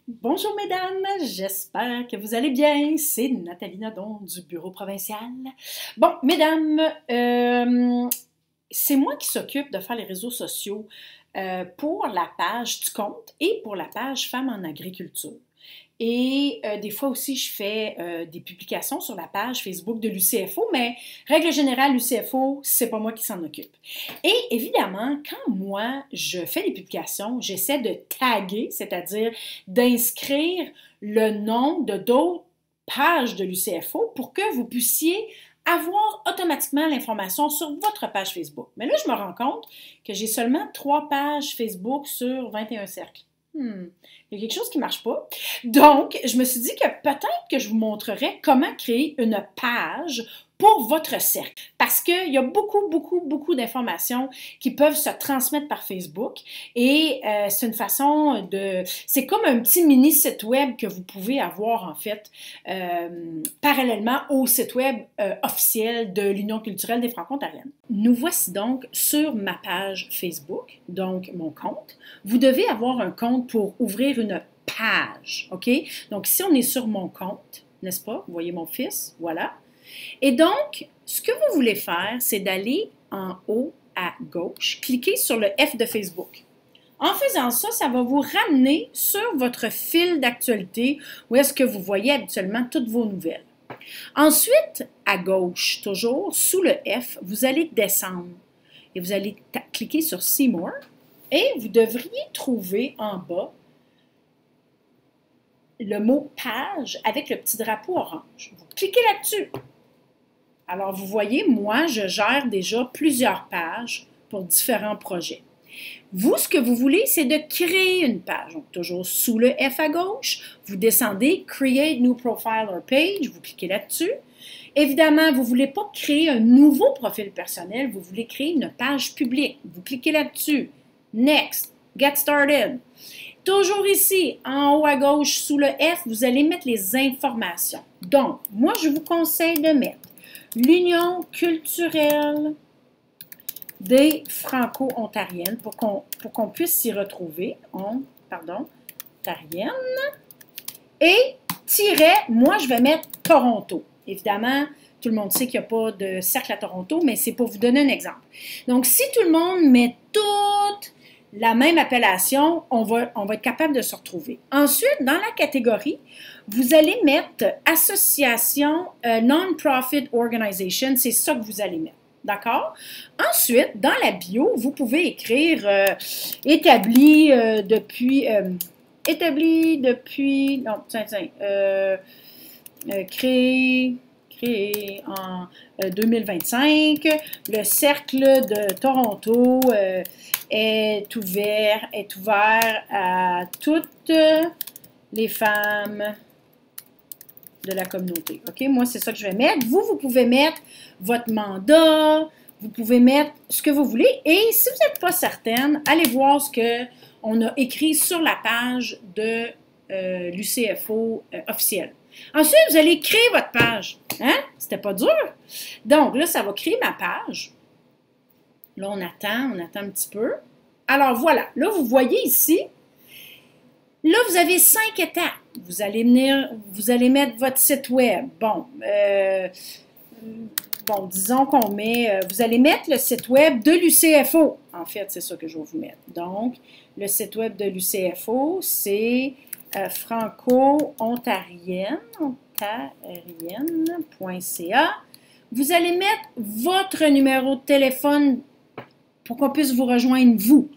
Bonjour mesdames, j'espère que vous allez bien. C'est Nathalie Nadon du bureau provincial. Bon, mesdames, c'est moi qui s'occupe de faire les réseaux sociaux pour la page du compte et pour la page Femmes en agriculture. Et des fois aussi, je fais des publications sur la page Facebook de l'UCFO, mais règle générale, l'UCFO, c'est pas moi qui s'en occupe. Et évidemment, quand moi, je fais des publications, j'essaie de taguer, c'est-à-dire d'inscrire le nom de d'autres pages de l'UCFO pour que vous puissiez avoir automatiquement l'information sur votre page Facebook. Mais là, je me rends compte que j'ai seulement 3 pages Facebook sur 21 cercles. Il y a quelque chose qui ne marche pas. Donc, je me suis dit que peut-être que je vous montrerai comment créer une page pour votre cercle. Parce qu'il y a beaucoup d'informations qui peuvent se transmettre par Facebook et c'est une façon de... C'est comme un petit mini site web que vous pouvez avoir en fait parallèlement au site web officiel de l'Union culturelle des Franco-Ontariennes. Nous voici donc sur ma page Facebook, donc mon compte. Vous devez avoir un compte pour ouvrir une page, OK? Donc, si on est sur mon compte, n'est-ce pas? Vous voyez mon fils, voilà. Et donc, ce que vous voulez faire, c'est d'aller en haut à gauche, cliquer sur le F de Facebook. En faisant ça, ça va vous ramener sur votre fil d'actualité où est-ce que vous voyez habituellement toutes vos nouvelles. Ensuite, à gauche, toujours, sous le F, vous allez descendre et vous allez cliquer sur See More et vous devriez trouver en bas le mot page avec le petit drapeau orange. Vous cliquez là-dessus. Alors, vous voyez, moi, je gère déjà plusieurs pages pour différents projets. Vous, ce que vous voulez, c'est de créer une page. Donc, toujours sous le F à gauche, vous descendez Create New Profile or Page, vous cliquez là-dessus. Évidemment, vous ne voulez pas créer un nouveau profil personnel, vous voulez créer une page publique. Vous cliquez là-dessus. Next, Get Started. Toujours ici, en haut à gauche, sous le F, vous allez mettre les informations. Donc, moi, je vous conseille de mettre l'Union culturelle des Franco-Ontariennes pour qu'on puisse s'y retrouver. Ontarienne. Et tiret, moi, je vais mettre Toronto. Évidemment, tout le monde sait qu'il n'y a pas de cercle à Toronto, mais c'est pour vous donner un exemple. Donc, si tout le monde met toute la même appellation, on va être capable de se retrouver. Ensuite, dans la catégorie, vous allez mettre Association Non-Profit Organization, c'est ça que vous allez mettre. D'accord? Ensuite, dans la bio, vous pouvez écrire établi depuis, créé en 2025. Le cercle de Toronto est ouvert à toutes les femmes de la communauté. OK? Moi, c'est ça que je vais mettre. Vous pouvez mettre votre mandat, vous pouvez mettre ce que vous voulez. Et si vous n'êtes pas certaine, allez voir ce qu'on a écrit sur la page de l'UCFO officielle. Ensuite, vous allez créer votre page. Hein? C'était pas dur. Donc, là, ça va créer ma page. Là, on attend un petit peu. Alors, voilà. Là, vous voyez ici, là, vous avez 5 étapes. Vous allez mettre votre site web. Bon, disons qu'on met, vous allez mettre le site web de l'UCFO. En fait, c'est ça que je vais vous mettre. Donc, le site web de l'UCFO, c'est franco-ontarienne.ca. Vous allez mettre votre numéro de téléphone pour qu'on puisse vous rejoindre, vous.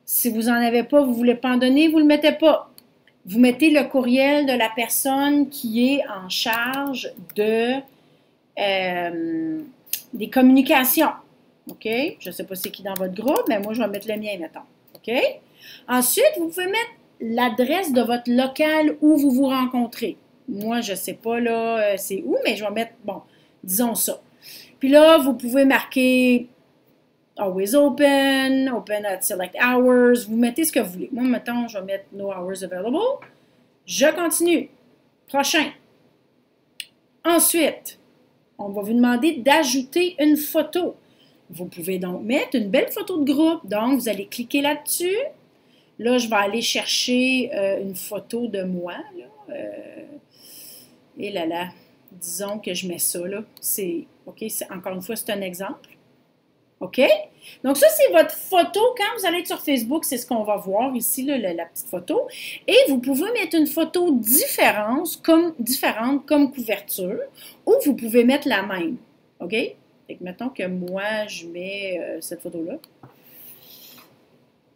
Si vous n'en avez pas, vous ne voulez pas en donner, vous ne le mettez pas. Vous mettez le courriel de la personne qui est en charge des communications. OK? Je ne sais pas c'est qui dans votre groupe, mais moi, je vais mettre le mien, mettons. OK? Ensuite, vous pouvez mettre l'adresse de votre local où vous vous rencontrez. Moi, je ne sais pas là c'est où, mais je vais mettre, bon, disons ça. Puis là, vous pouvez marquer Always open, open at select hours. Vous mettez ce que vous voulez. Moi, mettons, je vais mettre No hours available. Je continue. Prochain. Ensuite, on va vous demander d'ajouter une photo. Vous pouvez donc mettre une belle photo de groupe. Donc, vous allez cliquer là-dessus. Là, je vais aller chercher une photo de moi. Là. Et là là, disons que je mets ça là. C'est, OK, encore une fois, c'est un exemple. OK? Donc ça, c'est votre photo. Quand vous allez être sur Facebook, c'est ce qu'on va voir ici, là, la petite photo. Et vous pouvez mettre une photo différente comme couverture ou vous pouvez mettre la même. OK? Fait que mettons que moi, je mets cette photo-là.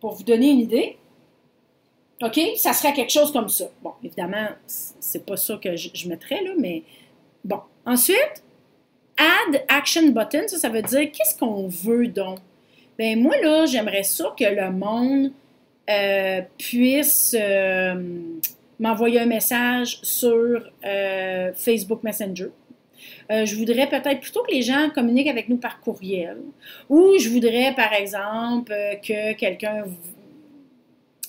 Pour vous donner une idée, OK? Ça serait quelque chose comme ça. Bon, évidemment, c'est pas ça que je mettrais, là, mais bon. Ensuite, Add Action Button, ça veut dire qu'est-ce qu'on veut donc? Ben moi, là, j'aimerais ça que le monde puisse m'envoyer un message sur Facebook Messenger. Je voudrais peut-être plutôt que les gens communiquent avec nous par courriel. Ou je voudrais, par exemple, que quelqu'un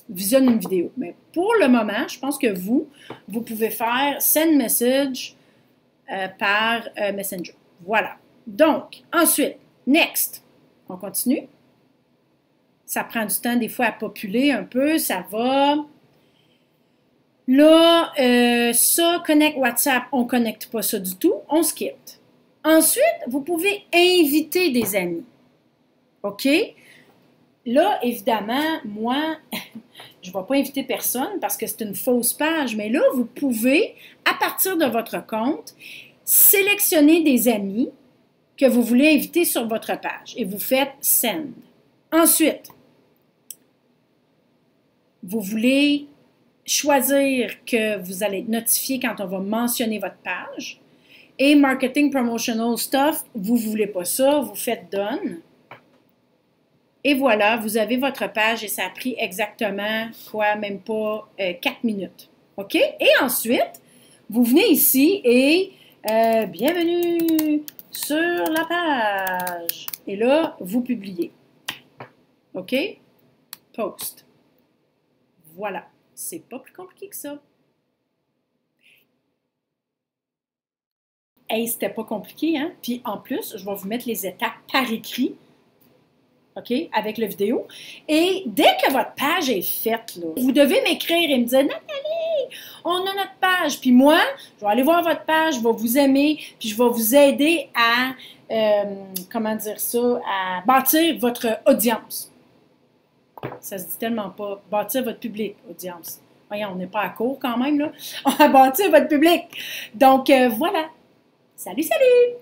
visionne une vidéo. Mais pour le moment, je pense que vous pouvez faire Send Message par Messenger. Voilà. Donc, ensuite, Next. On continue. Ça prend du temps des fois à populer un peu. Ça va. Là, ça, Connect WhatsApp, on ne connecte pas ça du tout. On se quitte. Ensuite, vous pouvez inviter des amis. OK? Là, évidemment, moi, je ne vais pas inviter personne parce que c'est une fausse page, mais là, vous pouvez, à partir de votre compte, sélectionner des amis que vous voulez inviter sur votre page et vous faites Send. Ensuite, vous voulez choisir que vous allez être notifié quand on va mentionner votre page. Et Marketing Promotional Stuff, vous ne voulez pas ça, vous faites Done. Et voilà, vous avez votre page et ça a pris exactement, même pas 4 minutes. OK? Et ensuite, vous venez ici et bienvenue sur la page. Et là, vous publiez. OK? Post. Voilà. C'est pas plus compliqué que ça. Hey, c'était pas compliqué, hein? Puis en plus, je vais vous mettre les étapes par écrit, OK, avec la vidéo. Et dès que votre page est faite, là, vous devez m'écrire et me dire « Nathalie, on a notre page. » Puis moi, je vais aller voir votre page, je vais vous aimer, puis je vais vous aider à, comment dire ça, à bâtir votre audience. Ça se dit tellement pas. Bâtir votre public, audience. Voyons, on n'est pas à court quand même, là. On va bâtir votre public. Donc, voilà. Salut, salut!